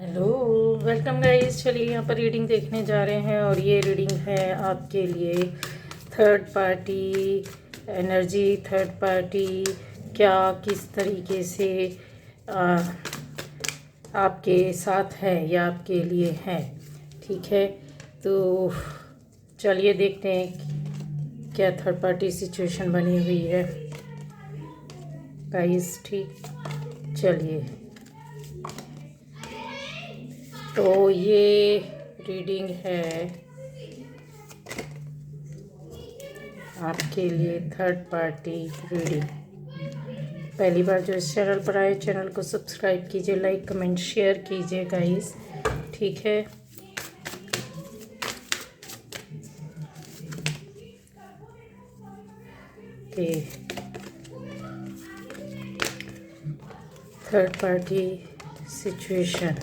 Hello, welcome guys. चलिए यहाँ पर रीडिंग देखने जा रहे हैं और ये रीडिंग है आपके लिए third party energy. Third party क्या किस तरीके से आ, आपके साथ है या आपके लिए है। ठीक है, तो चलिए देखते हैं क्या थर्ड पार्टी सिचुएशन बनी हुई है गाइस। ठीक, चलिए तो ये रीडिंग है आपके लिए थर्ड पार्टी रीडिंग। पहली बार जो इस चैनल पर आए, चैनल को सब्सक्राइब कीजिए, लाइक कमेंट शेयर कीजिए गाइस। ठीक है, थर्ड पार्टी सिचुएशन।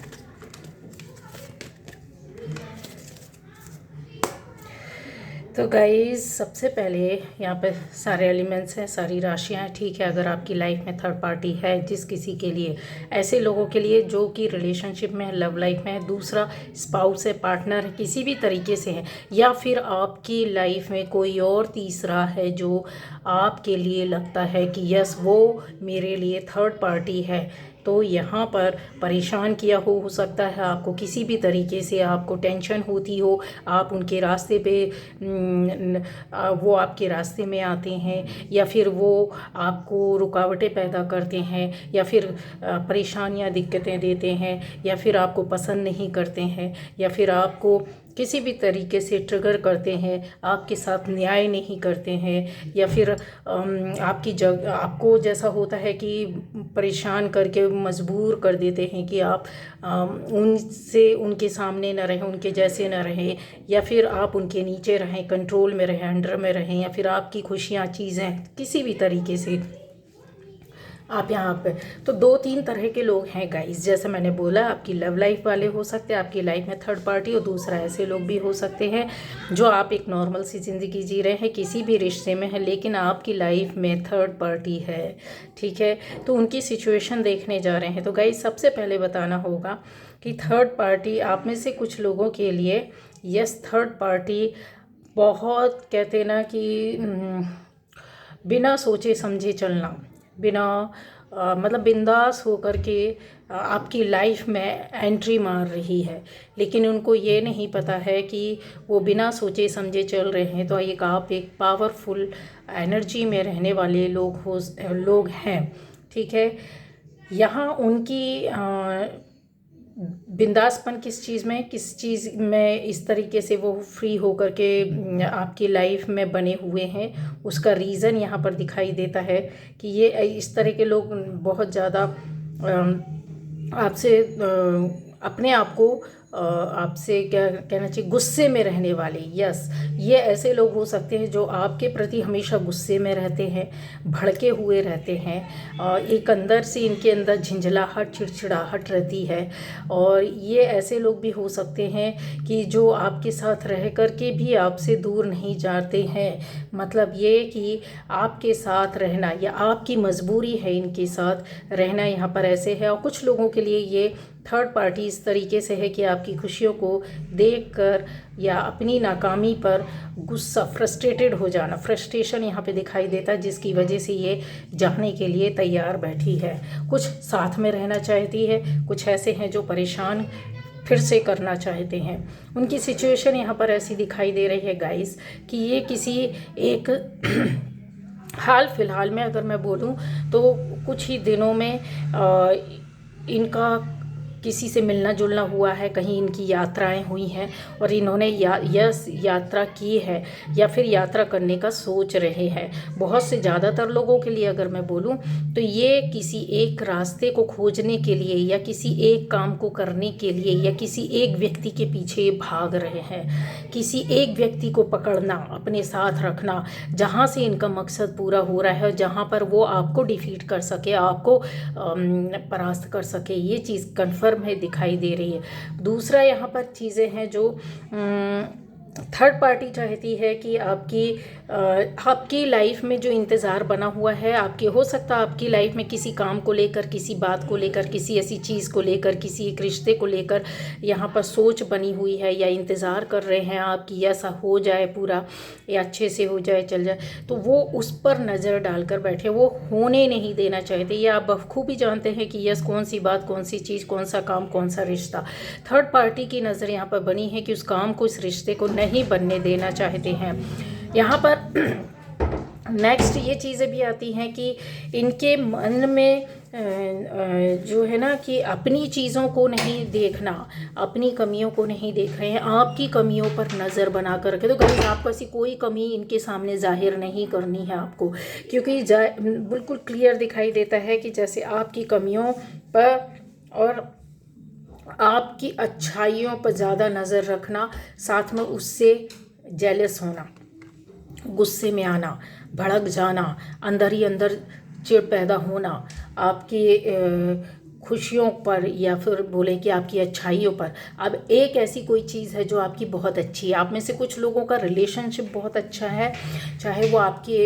तो गाइस सबसे पहले यहाँ पे सारे एलिमेंट्स हैं, सारी राशियाँ हैं। ठीक है, अगर आपकी लाइफ में थर्ड पार्टी है, जिस किसी के लिए, ऐसे लोगों के लिए जो कि रिलेशनशिप में है, लव लाइफ में है, दूसरा स्पाउस है, पार्टनर है, किसी भी तरीके से है, या फिर आपकी लाइफ में कोई और तीसरा है जो आपके लिए लगता है कि यस वो मेरे लिए थर्ड पार्टी है, तो यहाँ पर परेशान किया हो सकता है आपको, किसी भी तरीके से आपको टेंशन होती हो, आप उनके रास्ते पे वो आपके रास्ते में आते हैं, या फिर वो आपको रुकावटें पैदा करते हैं, या फिर परेशानियां दिक्कतें देते हैं, या फिर आपको पसंद नहीं करते हैं, या फिर आपको किसी भी तरीके से ट्रिगर करते हैं, आपके साथ न्याय नहीं करते हैं, या फिर आपको जैसा होता है कि परेशान करके मजबूर कर देते हैं कि आप उनसे उनके सामने न रहें, उनके जैसे न रहें, या फिर आप उनके नीचे रहें, कंट्रोल में रहें, अंडर में रहें, या फिर आपकी खुशियाँ चीज़ें किसी भी तरीके से आप यहाँ पे। तो दो तीन तरह के लोग हैं गाइस, जैसे मैंने बोला, आपकी लव लाइफ वाले हो सकते हैं, आपकी लाइफ में थर्ड पार्टी, और दूसरा ऐसे लोग भी हो सकते हैं जो आप एक नॉर्मल सी ज़िंदगी जी रहे हैं, किसी भी रिश्ते में है, लेकिन आपकी लाइफ में थर्ड पार्टी है। ठीक है, तो उनकी सिचुएशन देखने जा रहे हैं। तो गाइस सबसे पहले बताना होगा कि थर्ड पार्टी आप में से कुछ लोगों के लिए, यस थर्ड पार्टी बहुत कहते ना कि बिना सोचे समझे चलना, बिना मतलब बिंदास होकर के आपकी लाइफ में एंट्री मार रही है, लेकिन उनको ये नहीं पता है कि वो बिना सोचे समझे चल रहे हैं। तो आप एक पावरफुल एनर्जी में रहने वाले लोग हैं। ठीक है, यहाँ उनकी बिंदासपन किस चीज़ में इस तरीके से वो फ्री होकर के आपकी लाइफ में बने हुए हैं, उसका रीज़न यहाँ पर दिखाई देता है कि ये इस तरह के लोग बहुत ज़्यादा आपसे अपने आप को आपसे क्या कहना चाहिए, गुस्से में रहने वाले। यस, ये ऐसे लोग हो सकते हैं जो आपके प्रति हमेशा गुस्से में रहते हैं, भड़के हुए रहते हैं, एक अंदर से इनके अंदर झंझलाहट, चिड़चिड़ाहट रहती है। और ये ऐसे लोग भी हो सकते हैं कि जो आपके साथ रह कर के भी आपसे दूर नहीं जाते हैं, मतलब ये कि आपके साथ रहना या आपकी मजबूरी है इनके साथ रहना, यहाँ पर ऐसे है। और कुछ लोगों के लिए ये थर्ड पार्टी इस तरीके से है कि आपकी खुशियों को देखकर या अपनी नाकामी पर गुस्सा, फ्रस्ट्रेटेड हो जाना, फ्रस्ट्रेशन यहाँ पे दिखाई देता है, जिसकी वजह से ये जाने के लिए तैयार बैठी है। कुछ साथ में रहना चाहती है, कुछ ऐसे हैं जो परेशान फिर से करना चाहते हैं। उनकी सिचुएशन यहाँ पर ऐसी दिखाई दे रही है गाइस कि ये किसी एक हाल फिलहाल में अगर मैं बोलूँ तो कुछ ही दिनों में इनका किसी से मिलना जुलना हुआ है, कहीं इनकी यात्राएं हुई हैं और इन्होंने यात्रा की है या फिर यात्रा करने का सोच रहे हैं। बहुत से ज़्यादातर लोगों के लिए अगर मैं बोलूं तो ये किसी एक रास्ते को खोजने के लिए या किसी एक काम को करने के लिए या किसी एक व्यक्ति के पीछे भाग रहे हैं। किसी एक व्यक्ति को पकड़ना, अपने साथ रखना, जहाँ से इनका मकसद पूरा हो रहा है, जहाँ पर वो आपको डिफीट कर सके, आपको परास्त कर सके, ये चीज़ कन्फर्म है, दिखाई दे रही है। दूसरा यहाँ पर चीज़ें हैं जो थर्ड पार्टी चाहती है कि आपकी लाइफ में जो इंतज़ार बना हुआ है, आपके हो सकता है आपकी लाइफ में किसी काम को लेकर, किसी बात को लेकर, किसी ऐसी चीज़ को लेकर, किसी एक रिश्ते को लेकर यहाँ पर सोच बनी हुई है या इंतज़ार कर रहे हैं आपकी ऐसा हो जाए पूरा, या अच्छे से हो जाए, चल जाए, तो वो उस पर नज़र डालकर बैठे, वो होने नहीं देना चाहते। ये आप बखूबी जानते हैं कि यस कौन सी बात, कौन सी चीज़, कौन सा काम, कौन सा रिश्ता। थर्ड पार्टी की नज़र यहाँ पर बनी है कि उस काम को, इस रिश्ते को नहीं बनने देना चाहते हैं। यहाँ पर नेक्स्ट ये चीज़ें भी आती हैं कि इनके मन में जो है ना कि अपनी चीज़ों को नहीं देखना, अपनी कमियों को नहीं देख रहे हैं, आपकी कमियों पर नज़र बना कर रखे। तो गाइस आपको ऐसी कोई कमी इनके सामने जाहिर नहीं करनी है आपको, क्योंकि बिल्कुल क्लियर दिखाई देता है कि जैसे आपकी कमियों पर और आपकी अच्छाइयों पर ज़्यादा नज़र रखना, साथ में उससे जेलस होना, गुस्से में आना, भड़क जाना, अंदर ही अंदर चिढ़ पैदा होना आपकी खुशियों पर, या फिर बोले कि आपकी अच्छाइयों पर। अब एक ऐसी कोई चीज़ है जो आपकी बहुत अच्छी है, आप में से कुछ लोगों का रिलेशनशिप बहुत अच्छा है, चाहे वो आपके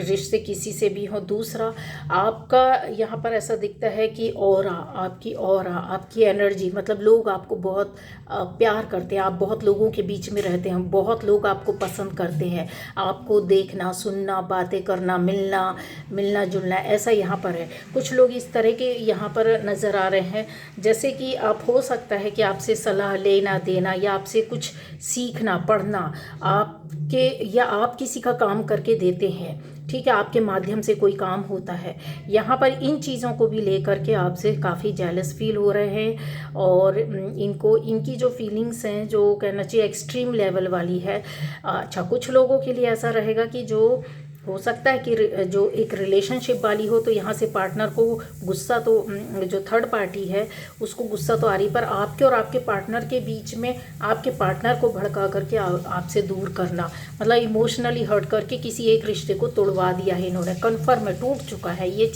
रिश्ते किसी से भी हो। दूसरा, आपका यहाँ पर ऐसा दिखता है कि आपकी एनर्जी, मतलब लोग आपको बहुत प्यार करते हैं, आप बहुत लोगों के बीच में रहते हैं, बहुत लोग आपको पसंद करते हैं, आपको देखना, सुनना, बातें करना, मिलना जुलना, ऐसा यहाँ पर है। कुछ लोग इस तरह के यहाँ पर नज़र आ रहे हैं, जैसे कि आप, हो सकता है कि आपसे सलाह लेना देना या आपसे कुछ सीखना, पढ़ना, आपके या आप किसी का काम करके देते हैं, ठीक है, आपके माध्यम से कोई काम होता है। यहाँ पर इन चीज़ों को भी लेकर के आपसे काफ़ी जेलस फील हो रहे हैं, और इनकी जो फीलिंग्स हैं, जो कहना चाहिए एक्सट्रीम लेवल वाली है। अच्छा, कुछ लोगों के लिए ऐसा रहेगा कि जो हो सकता है कि जो एक रिलेशनशिप वाली हो, तो यहाँ से पार्टनर को गुस्सा, तो जो थर्ड पार्टी है उसको गुस्सा तो आ रही, पर आपके और आपके पार्टनर के बीच में आपके पार्टनर को भड़का करके आपसे दूर करना, मतलब इमोशनली हर्ट करके किसी एक रिश्ते को तोड़वा दिया है इन्होंने, कन्फर्म है, टूट चुका है। ये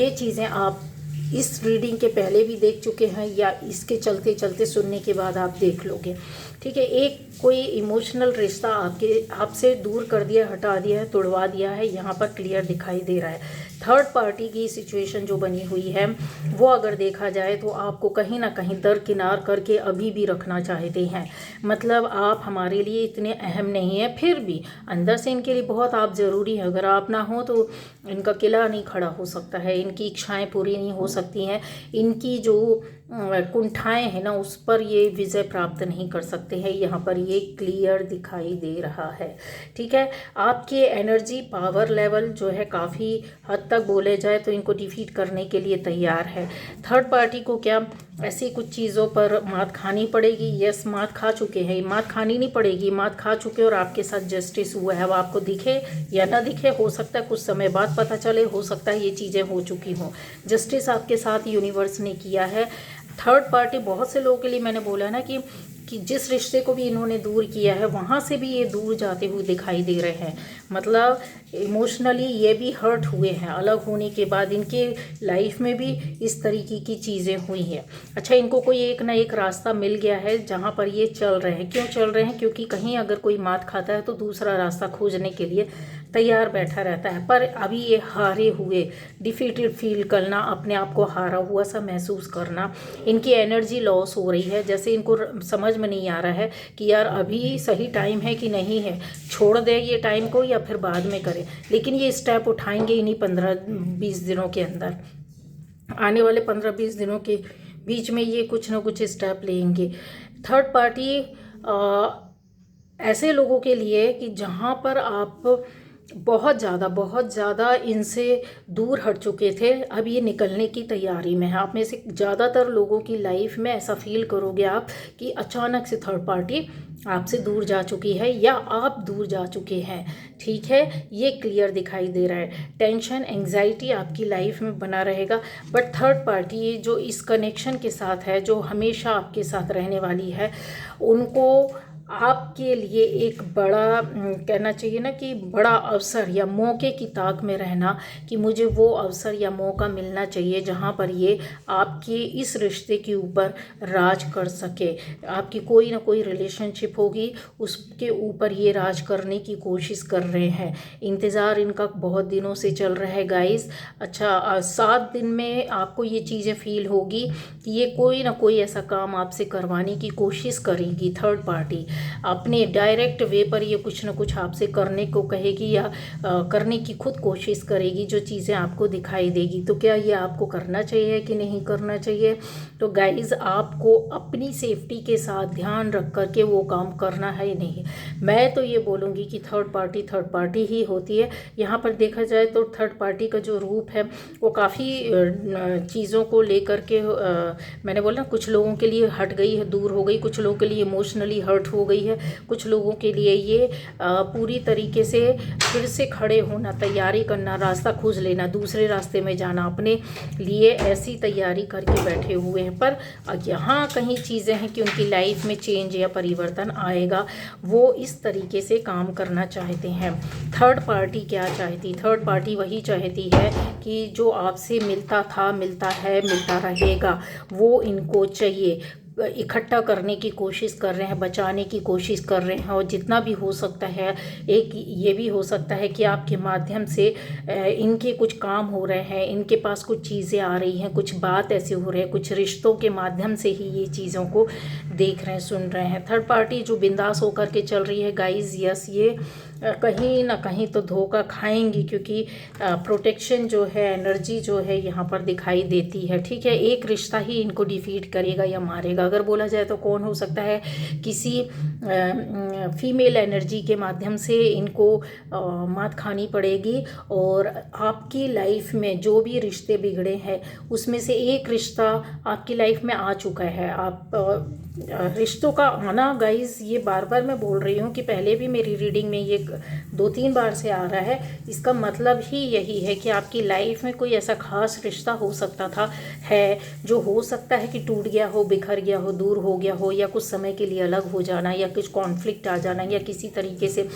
चीज़ें आप इस रीडिंग के पहले भी देख चुके हैं, या इसके चलते चलते सुनने के बाद आप देख लोगे, ठीक है। एक कोई इमोशनल रिश्ता आपसे दूर कर दिया, हटा दिया है, तोड़वा दिया है, यहाँ पर क्लियर दिखाई दे रहा है। थर्ड पार्टी की सिचुएशन जो बनी हुई है, वो अगर देखा जाए तो आपको कहीं ना कहीं दरकिनार करके अभी भी रखना चाहते हैं, मतलब आप हमारे लिए इतने अहम नहीं हैं, फिर भी अंदर से इनके लिए बहुत आप ज़रूरी हैं। अगर आप ना हो तो इनका किला नहीं खड़ा हो सकता है, इनकी इच्छाएं पूरी नहीं हो सकती हैं, इनकी जो कुंठाएं हैं ना, उस पर ये विजय प्राप्त नहीं कर सकते हैं। यहाँ पर ये क्लियर दिखाई दे रहा है, ठीक है। आपके एनर्जी पावर लेवल जो है काफ़ी हद तक बोले जाए तो इनको डिफीट करने के लिए तैयार है। थर्ड पार्टी को क्या ऐसी कुछ चीज़ों पर मात खानी पड़ेगी? यस, मात खा चुके हैं, मात खानी नहीं पड़ेगी, मात खा चुके और आपके साथ जस्टिस हुआ है। अब आपको दिखे या ना दिखे, हो सकता है कुछ समय बाद पता चले, हो सकता है ये चीज़ें हो चुकी हों। जस्टिस आपके साथ यूनिवर्स ने किया है। थर्ड पार्टी बहुत से लोगों के लिए, मैंने बोला ना कि जिस रिश्ते को भी इन्होंने दूर किया है, वहाँ से भी ये दूर जाते हुए दिखाई दे रहे हैं, मतलब इमोशनली ये भी हर्ट हुए हैं। अलग होने के बाद इनके लाइफ में भी इस तरीके की चीज़ें हुई हैं। अच्छा, इनको कोई एक ना एक रास्ता मिल गया है जहाँ पर ये चल रहे हैं। क्यों चल रहे हैं? क्योंकि कहीं अगर कोई मात खाता है तो दूसरा रास्ता खोजने के लिए तैयार बैठा रहता है। पर अभी ये हारे हुए, डिफीटेड फील करना, अपने आप को हारा हुआ सा महसूस करना, इनकी एनर्जी लॉस हो रही है। जैसे इनको समझ में नहीं आ रहा है कि यार अभी सही टाइम है कि नहीं है, छोड़ दे ये टाइम को या फिर बाद में करें। लेकिन ये स्टेप उठाएंगे इन्हीं 15-20 दिनों के अंदर, आने वाले 15-20 दिनों के बीच में ये कुछ ना कुछ स्टेप लेंगे। थर्ड पार्टी ऐसे लोगों के लिए कि जहाँ पर आप बहुत ज़्यादा इनसे दूर हट चुके थे, अब ये निकलने की तैयारी में है। आप में से ज़्यादातर लोगों की लाइफ में ऐसा फील करोगे आप कि अचानक से थर्ड पार्टी आपसे दूर जा चुकी है या आप दूर जा चुके हैं, ठीक है। ये क्लियर दिखाई दे रहा है। टेंशन, एंग्जाइटी आपकी लाइफ में बना रहेगा, बट थर्ड पार्टी जो इस कनेक्शन के साथ है, जो हमेशा आपके साथ रहने वाली है, उनको आपके लिए एक बड़ा कहना चाहिए ना कि बड़ा अवसर या मौके की ताक में रहना कि मुझे वो अवसर या मौका मिलना चाहिए जहाँ पर ये आपके इस रिश्ते के ऊपर राज कर सके। आपकी कोई ना कोई रिलेशनशिप होगी, उसके ऊपर ये राज करने की कोशिश कर रहे हैं। इंतज़ार इनका बहुत दिनों से चल रहा है गाइस। अच्छा 7 दिन में आपको ये चीज़ें फील होगी कि ये कोई ना कोई ऐसा काम आपसे करवाने की कोशिश करेगी थर्ड पार्टी। अपने डायरेक्ट वे पर ये कुछ ना कुछ आपसे करने को कहेगी या करने की खुद कोशिश करेगी, जो चीज़ें आपको दिखाई देगी। तो क्या ये आपको करना चाहिए कि नहीं करना चाहिए? तो गाइज़ आपको अपनी सेफ्टी के साथ ध्यान रख कर के वो काम करना है नहीं। मैं तो ये बोलूँगी कि थर्ड पार्टी ही होती है। यहाँ पर देखा जाए तो थर्ड पार्टी का जो रूप है वो काफ़ी चीज़ों को लेकर के मैंने बोला कुछ लोगों के लिए हट गई है, दूर हो गई, कुछ लोगों के लिए इमोशनली हर्ट हो गई है, कुछ लोगों के लिए ये पूरी तरीके से फिर से खड़े होना, तैयारी करना, रास्ता खोज लेना, दूसरे रास्ते में जाना, अपने लिए ऐसी तैयारी करके बैठे हुए हैं। पर यहाँ कहीं चीज़ें हैं कि उनकी लाइफ में चेंज या परिवर्तन आएगा, वो इस तरीके से काम करना चाहते हैं। थर्ड पार्टी क्या चाहती? थर्ड पार्टी वही चाहती है कि जो आपसे मिलता था, मिलता है, मिलता रहेगा, वो इनको चाहिए। इकट्ठा करने की कोशिश कर रहे हैं, बचाने की कोशिश कर रहे हैं, और जितना भी हो सकता है, एक ये भी हो सकता है कि आपके माध्यम से इनके कुछ काम हो रहे हैं, इनके पास कुछ चीज़ें आ रही हैं, कुछ बात ऐसे हो रहे हैं, कुछ रिश्तों के माध्यम से ही ये चीज़ों को देख रहे हैं, सुन रहे हैं। थर्ड पार्टी जो बिंदास होकर के चल रही है गाइज, यस ये कहीं ना कहीं तो धोखा खाएंगी, क्योंकि प्रोटेक्शन जो है, एनर्जी जो है यहाँ पर दिखाई देती है। ठीक है, एक रिश्ता ही इनको डिफीट करेगा या मारेगा। अगर बोला जाए तो कौन हो सकता है? किसी फीमेल एनर्जी के माध्यम से इनको मात खानी पड़ेगी। और आपकी लाइफ में जो भी रिश्ते बिगड़े हैं उसमें से एक रिश्ता आपकी लाइफ में आ चुका है। आप रिश्तों का आना गाइज, ये बार बार मैं बोल रही हूँ कि पहले भी मेरी रीडिंग में ये 2-3 बार से आ रहा है। इसका मतलब ही यही है कि आपकी लाइफ में कोई ऐसा खास रिश्ता हो सकता था, है, जो हो सकता है कि टूट गया हो, बिखर गया हो, दूर हो गया हो, या कुछ समय के लिए अलग हो जाना, या कुछ कॉन्फ्लिक्ट आ जाना, या किसी तरीके से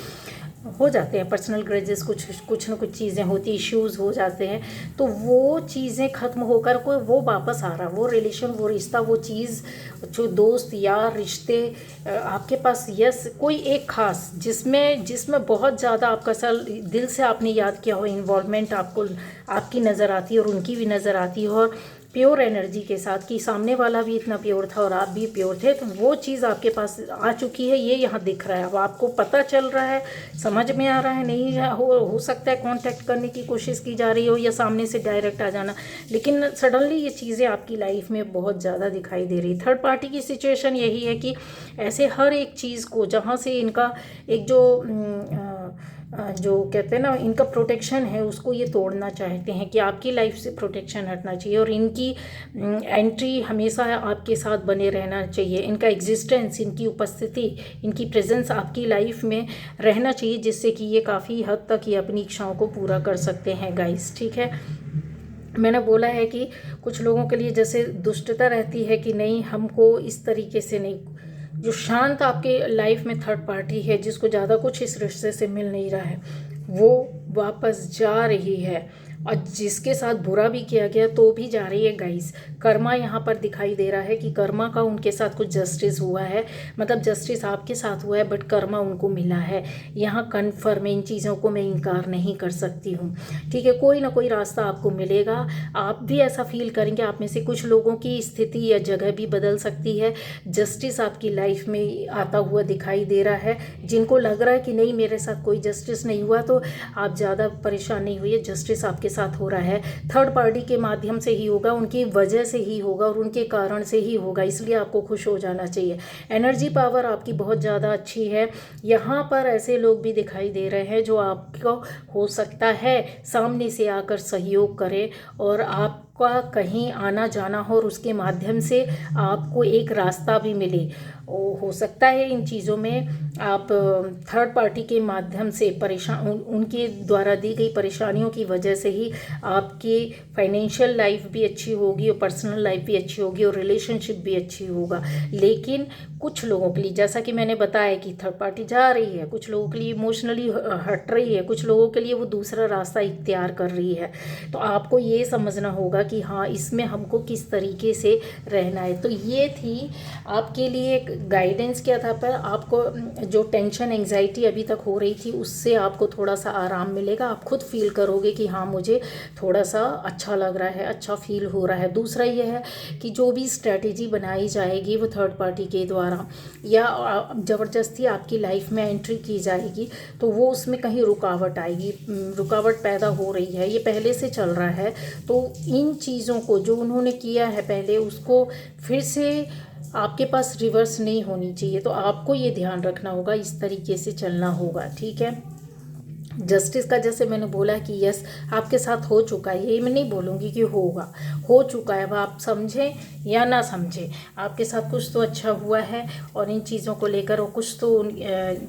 हो जाते हैं पर्सनल ग्रजेस, कुछ ना कुछ चीज़ें होती, इश्यूज़ हो जाते हैं। तो वो चीज़ें ख़त्म होकर कोई वो वापस आ रहा, वो रिलेशन, वो रिश्ता, वो चीज़, जो दोस्त यार रिश्ते आपके पास, यस कोई एक खास जिसमें बहुत ज़्यादा आपका दिल से आपने याद किया हो, इन्वॉल्वमेंट आपको आपकी नज़र आती है और उनकी भी नज़र आती है, और प्योर एनर्जी के साथ कि सामने वाला भी इतना प्योर था और आप भी प्योर थे। तो वो चीज़ आपके पास आ चुकी है, ये यहाँ दिख रहा है। अब आपको पता चल रहा है, समझ में आ रहा है, नहीं हो सकता है कांटेक्ट करने की कोशिश की जा रही हो या सामने से डायरेक्ट आ जाना, लेकिन सडनली ये चीज़ें आपकी लाइफ में बहुत ज़्यादा दिखाई दे रही। थर्ड पार्टी की सिचुएशन यही है कि ऐसे हर एक चीज़ को जहाँ से इनका एक जो कहते हैं ना, इनका प्रोटेक्शन है, उसको ये तोड़ना चाहते हैं कि आपकी लाइफ से प्रोटेक्शन हटना चाहिए और इनकी एंट्री हमेशा आपके साथ बने रहना चाहिए। इनका एग्जिस्टेंस, इनकी उपस्थिति, इनकी प्रेजेंस आपकी लाइफ में रहना चाहिए, जिससे कि ये काफ़ी हद तक ये अपनी इच्छाओं को पूरा कर सकते हैं गाइस। ठीक है, मैंने बोला है कि कुछ लोगों के लिए जैसे दुष्टता रहती है कि नहीं, हमको इस तरीके से नहीं। जो शांत आपके लाइफ में थर्ड पार्टी है, जिसको ज़्यादा कुछ इस रिश्ते से मिल नहीं रहा है, वो वापस जा रही है, और जिसके साथ बुरा भी किया गया तो भी जा रही है गाइस। कर्मा यहाँ पर दिखाई दे रहा है कि कर्मा का उनके साथ कुछ जस्टिस हुआ है, मतलब जस्टिस आपके साथ हुआ है बट कर्मा उनको मिला है। यहाँ कन्फर्म, इन चीज़ों को मैं इनकार नहीं कर सकती हूँ। ठीक है, कोई ना कोई रास्ता आपको मिलेगा, आप भी ऐसा फील करेंगे। आप में से कुछ लोगों की स्थिति या जगह भी बदल सकती है। जस्टिस आपकी लाइफ में आता हुआ दिखाई दे रहा है। जिनको लग रहा है कि नहीं मेरे साथ कोई जस्टिस नहीं हुआ, तो आप ज़्यादा परेशान नहीं हुई, जस्टिस आपके साथ हो रहा है। थर्ड पार्टी के माध्यम से ही होगा, उनकी वजह से ही होगा और उनके कारण से ही होगा, इसलिए आपको खुश हो जाना चाहिए। एनर्जी पावर आपकी बहुत ज़्यादा अच्छी है। यहाँ पर ऐसे लोग भी दिखाई दे रहे हैं जो आपको हो सकता है सामने से आकर सहयोग करें और आप का कहीं आना जाना हो और उसके माध्यम से आपको एक रास्ता भी मिले। हो सकता है इन चीज़ों में आप थर्ड पार्टी के माध्यम से उनके द्वारा दी गई परेशानियों की वजह से ही आपकी फाइनेंशियल लाइफ भी अच्छी होगी और पर्सनल लाइफ भी अच्छी होगी और रिलेशनशिप भी अच्छी होगा। लेकिन कुछ लोगों के लिए, जैसा कि मैंने बताया कि थर्ड पार्टी जा रही है, कुछ लोगों के लिए इमोशनली हट रही है, कुछ लोगों के लिए वो दूसरा रास्ता इख्तियार कर रही है। तो आपको ये समझना होगा कि हाँ, इसमें हमको किस तरीके से रहना है। तो ये थी आपके लिए एक गाइडेंस क्या था, पर आपको जो टेंशन एंजाइटी अभी तक हो रही थी उससे आपको थोड़ा सा आराम मिलेगा। आप खुद फील करोगे कि हाँ, मुझे थोड़ा सा अच्छा लग रहा है, अच्छा फील हो रहा है। दूसरा ये है कि जो भी स्ट्रैटेजी बनाई जाएगी वो थर्ड पार्टी के द्वारा या ज़बरदस्ती आपकी लाइफ में एंट्री की जाएगी तो वो उसमें कहीं रुकावट आएगी, रुकावट पैदा हो रही है, ये पहले से चल रहा है। तो इन चीज़ों को जो उन्होंने किया है पहले, उसको फिर से आपके पास रिवर्स नहीं होनी चाहिए। तो आपको ये ध्यान रखना होगा, इस तरीके से चलना होगा, ठीक है। जस्टिस का जैसे मैंने बोला कि यस, आपके साथ हो चुका है, ये मैं नहीं बोलूँगी कि होगा, हो चुका है। वह आप समझें या ना समझें, आपके साथ कुछ तो अच्छा हुआ है और इन चीज़ों को लेकर और कुछ तो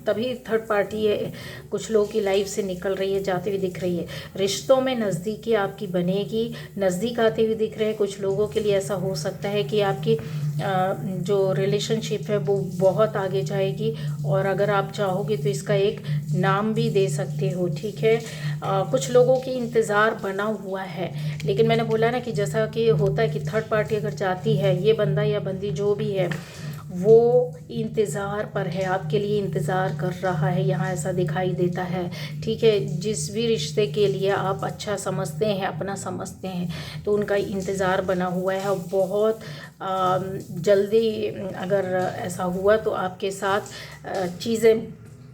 तभी थर्ड पार्टी है, कुछ लोगों की लाइफ से निकल रही है, जाती हुई दिख रही है। रिश्तों में नज़दीकी आपकी बनेगी, नज़दीक आते हुए दिख रहे हैं। कुछ लोगों के लिए ऐसा हो सकता है कि आपकी जो रिलेशनशिप है वो बहुत आगे जाएगी और अगर आप चाहोगे तो इसका एक नाम भी दे सकते हो, ठीक है। कुछ लोगों की इंतज़ार बना हुआ है, लेकिन मैंने बोला ना कि जैसा कि होता है कि थर्ड पार्टी अगर जाती है, ये बंदा या बंदी जो भी है वो इंतज़ार पर है, आपके लिए इंतज़ार कर रहा है, यहाँ ऐसा दिखाई देता है, ठीक है। जिस भी रिश्ते के लिए आप अच्छा समझते हैं, अपना समझते हैं, तो उनका इंतज़ार बना हुआ है और बहुत जल्दी अगर ऐसा हुआ तो आपके साथ चीज़ें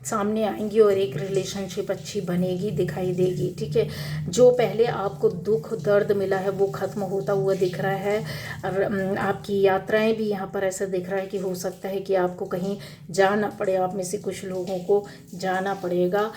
सामने आएंगी और एक रिलेशनशिप अच्छी बनेगी, दिखाई देगी, ठीक है। जो पहले आपको दुख दर्द मिला है वो ख़त्म होता हुआ दिख रहा है और आपकी यात्राएं भी यहाँ पर ऐसा दिख रहा है कि हो सकता है कि आपको कहीं जाना पड़े, आप में से कुछ लोगों को जाना पड़ेगा।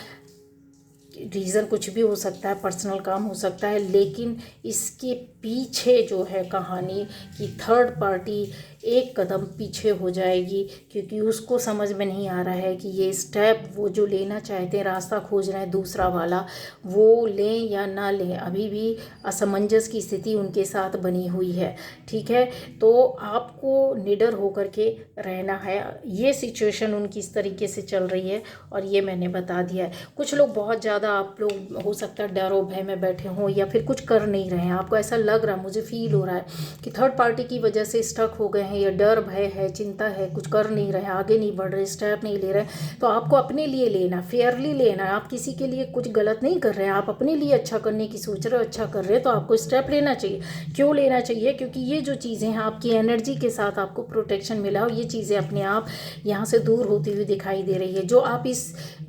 रीज़न कुछ भी हो सकता है, पर्सनल काम हो सकता है, लेकिन इसके पीछे जो है कहानी कि थर्ड पार्टी एक कदम पीछे हो जाएगी, क्योंकि उसको समझ में नहीं आ रहा है कि ये स्टेप वो जो लेना चाहते हैं, रास्ता खोज रहे हैं दूसरा वाला, वो लें या ना लें। अभी भी असमंजस की स्थिति उनके साथ बनी हुई है, ठीक है। तो आपको निडर होकर के रहना है। ये सिचुएशन उनकी इस तरीके से चल रही है और ये मैंने बता दिया है। कुछ लोग बहुत ज़्यादा, आप लोग हो सकता है डर और भय में बैठे हों या फिर कुछ कर नहीं रहे हैं, आपको ऐसा लग रहा है, मुझे फील हो रहा है कि थर्ड पार्टी की वजह से स्टक हो गए हैं या डर भय है, चिंता है, कुछ कर नहीं रहे हैं, आगे नहीं बढ़ रहे, स्टेप नहीं ले रहे। तो आपको अपने लिए लेना, फेयरली लेना है। आप किसी के लिए कुछ गलत नहीं कर रहे हैं, आप अपने लिए अच्छा करने की सोच रहे हो, अच्छा कर रहे हैं, तो आपको स्टेप लेना चाहिए। क्यों लेना चाहिए? क्योंकि ये जो चीज़ें हैं आपकी एनर्जी के साथ आपको प्रोटेक्शन मिला और ये चीज़ें अपने आप यहाँ से दूर होती हुई दिखाई दे रही है। जो आप इस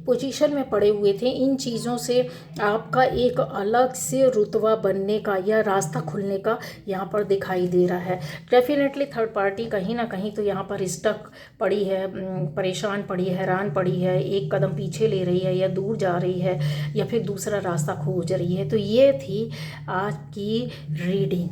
पोजीशन में पड़े हुए थे, इन चीज़ों से आपका एक अलग से रुतबा बनने का या रास्ता खुलने का यहाँ पर दिखाई दे रहा है। डेफिनेटली थर्ड पार्टी कहीं ना कहीं तो यहाँ पर स्टक पड़ी है, परेशान पड़ी है, हैरान पड़ी है, एक कदम पीछे ले रही है या दूर जा रही है या फिर दूसरा रास्ता खोज रही है। तो ये थी आज की रीडिंग।